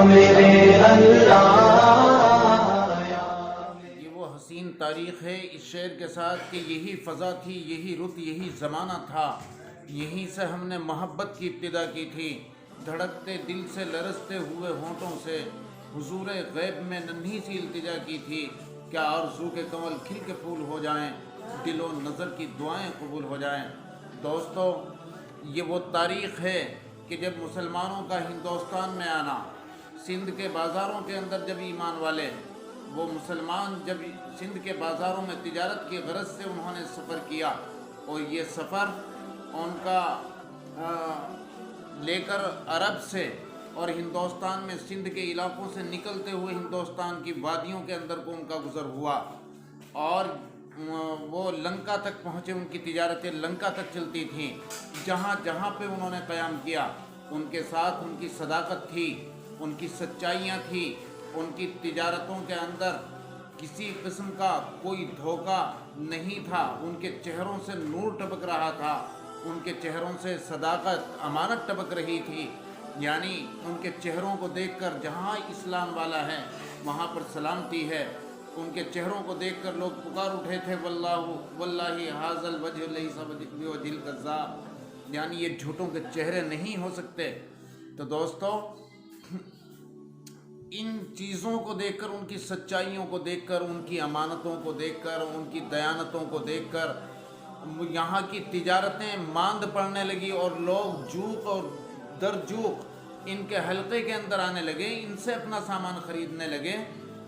میرے اللہ۔ یہ وہ حسین تاریخ ہے اس شعر کے ساتھ کہ یہی فضا تھی، یہی رت، یہی زمانہ تھا، یہیں سے ہم نے محبت کی ابتدا کی تھی، دھڑکتے دل سے لرزتے ہوئے ہونٹوں سے حضور غیب میں ننھی سی التجا کی تھی، کیا آرزو کے کنول کھل کے پھول ہو جائیں، دل و نظر کی دعائیں قبول ہو جائیں۔ دوستو، یہ وہ تاریخ ہے کہ جب مسلمانوں کا ہندوستان میں آنا، سندھ کے بازاروں کے اندر جب ایمان والے وہ مسلمان جب سندھ کے بازاروں میں تجارت کی غرض سے انہوں نے سفر کیا، اور یہ سفر ان کا لے کر عرب سے اور ہندوستان میں سندھ کے علاقوں سے نکلتے ہوئے ہندوستان کی وادیوں کے اندر کو ان کا گزر ہوا، اور وہ لنکا تک پہنچے، ان کی تجارتیں لنکا تک چلتی تھیں، جہاں جہاں پہ انہوں نے قیام کیا ان کے ساتھ ان کی صداقت تھی، ان کی سچائیاں تھیں، ان کی تجارتوں کے اندر کسی قسم کا کوئی دھوکہ نہیں تھا، ان کے چہروں سے نور ٹپک رہا تھا، ان کے چہروں سے صداقت، امانت ٹپک رہی تھی، یعنی ان کے چہروں کو دیکھ کر جہاں اسلام والا ہے وہاں پر سلامتی ہے، ان کے چہروں کو دیکھ کر لوگ پکار اٹھے تھے واللہ ھذا الوجہ لیس بوجہ الکذاب، یعنی یہ جھوٹوں کے چہرے نہیں ہو سکتے۔ تو دوستو، ان چیزوں کو دیکھ کر، ان کی سچائیوں کو دیکھ کر، ان کی امانتوں کو دیکھ کر، ان کی دیانتوں کو دیکھ کر یہاں کی تجارتیں ماند پڑنے لگی، اور لوگ جوق اور در جوق ان کے حلقے کے اندر آنے لگے، ان سے اپنا سامان خریدنے لگے،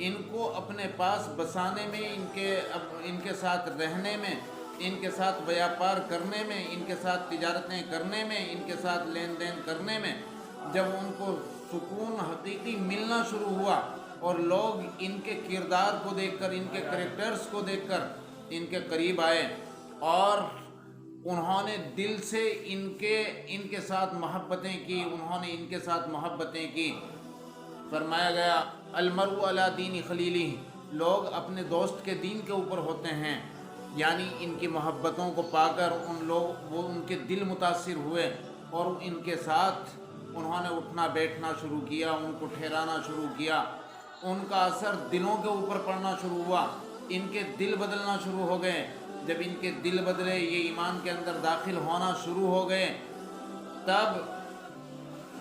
ان کو اپنے پاس بسانے میں، ان کے ساتھ رہنے میں، ان کے ساتھ بیاپار کرنے میں، ان کے ساتھ تجارتیں کرنے میں، ان کے ساتھ لین دین کرنے میں جب ان کو سکون حقیقی ملنا شروع ہوا، اور لوگ ان کے کردار کو دیکھ کر، ان کے کریکٹرز کو دیکھ کر ان کے قریب آئے، اور انہوں نے دل سے ان کے ساتھ محبتیں کی، انہوں نے ان کے ساتھ محبتیں کی۔ فرمایا گیا المرء علی دین خلیلہ، لوگ اپنے دوست کے دین کے اوپر ہوتے ہیں، یعنی ان کی محبتوں کو پا کر وہ ان کے دل متاثر ہوئے، اور ان کے ساتھ انہوں نے اٹھنا بیٹھنا شروع کیا، ان کو ٹھہرانا شروع کیا، ان کا اثر دلوں کے اوپر پڑنا شروع ہوا، ان کے دل بدلنا شروع ہو گئے۔ جب ان کے دل بدلے، یہ ایمان کے اندر داخل ہونا شروع ہو گئے، تب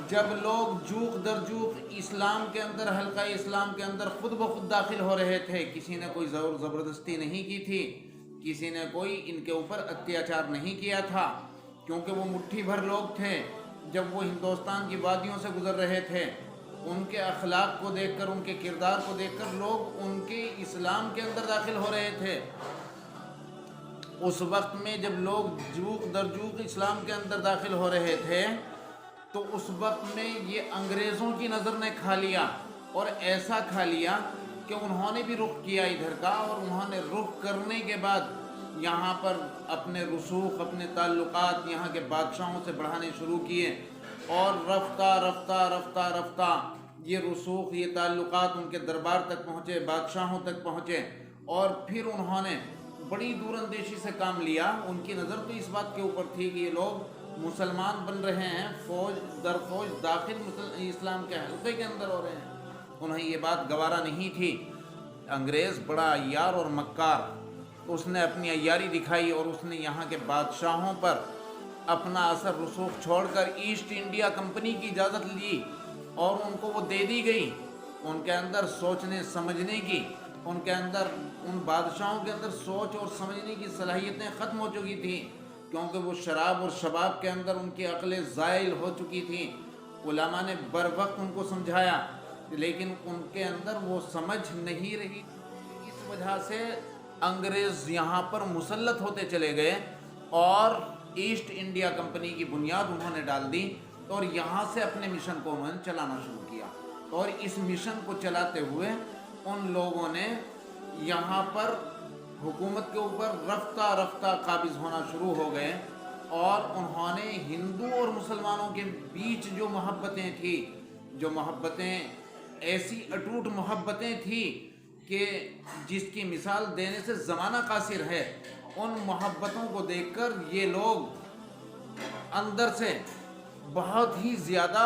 جب لوگ جوق در جوق اسلام کے اندر، حلقہ اسلام کے اندر خود بخود داخل ہو رہے تھے، کسی نے کوئی زور زبردستی نہیں کی تھی، کسی نے کوئی ان کے اوپر اتیاچار نہیں کیا تھا، کیونکہ وہ مٹھی بھر لوگ تھے۔ جب وہ ہندوستان کی وادیوں سے گزر رہے تھے، ان کے اخلاق کو دیکھ کر، ان کے کردار کو دیکھ کر لوگ ان کے اسلام کے اندر داخل ہو رہے تھے۔ اس وقت میں جب لوگ جوق در جوق اسلام کے اندر داخل ہو رہے تھے، تو اس وقت میں یہ انگریزوں کی نظر نے کھا لیا، اور ایسا کھا لیا کہ انہوں نے بھی رخ کیا ادھر کا، اور انہوں نے رخ کرنے کے بعد یہاں پر اپنے رسوخ، اپنے تعلقات یہاں کے بادشاہوں سے بڑھانے شروع کیے، اور رفتہ رفتہ رفتہ رفتہ یہ رسوخ، یہ تعلقات ان کے دربار تک پہنچے، بادشاہوں تک پہنچے، اور پھر انہوں نے بڑی دور اندیشی سے کام لیا۔ ان کی نظر تو اس بات کے اوپر تھی کہ یہ لوگ مسلمان بن رہے ہیں، فوج در فوج داخل اسلام کے حلقے کے اندر ہو رہے ہیں، انہیں یہ بات گوارا نہیں تھی۔ انگریز بڑا عیار اور مکار، اس نے اپنی عیاری دکھائی، اور اس نے یہاں کے بادشاہوں پر اپنا اثر رسوخ چھوڑ کر ایسٹ انڈیا کمپنی کی اجازت لی، اور ان کو وہ دے دی گئی۔ ان کے اندر سوچنے سمجھنے کی، ان کے اندر، ان بادشاہوں کے اندر سوچ اور سمجھنے کی صلاحیتیں ختم ہو چکی تھیں، کیونکہ وہ شراب اور شباب کے اندر ان کی عقلیں زائل ہو چکی تھیں۔ علماء نے بر وقت ان کو سمجھایا، لیکن ان کے اندر وہ سمجھ نہیں رہی۔ اس وجہ سے انگریز یہاں پر مسلط ہوتے چلے گئے، اور ایسٹ انڈیا کمپنی کی بنیاد انہوں نے ڈال دی، اور یہاں سے اپنے مشن کو انہوں نے چلانا شروع کیا، اور اس مشن کو چلاتے ہوئے ان لوگوں نے یہاں پر حکومت کے اوپر رفتہ رفتہ قابض ہونا شروع ہو گئے، اور انہوں نے ہندو اور مسلمانوں کے بیچ جو محبتیں تھیں، جو محبتیں ایسی اٹوٹ محبتیں تھیں کہ جس کی مثال دینے سے زمانہ قاصر ہے، ان محبتوں کو دیکھ کر یہ لوگ اندر سے بہت ہی زیادہ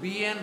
BN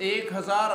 1000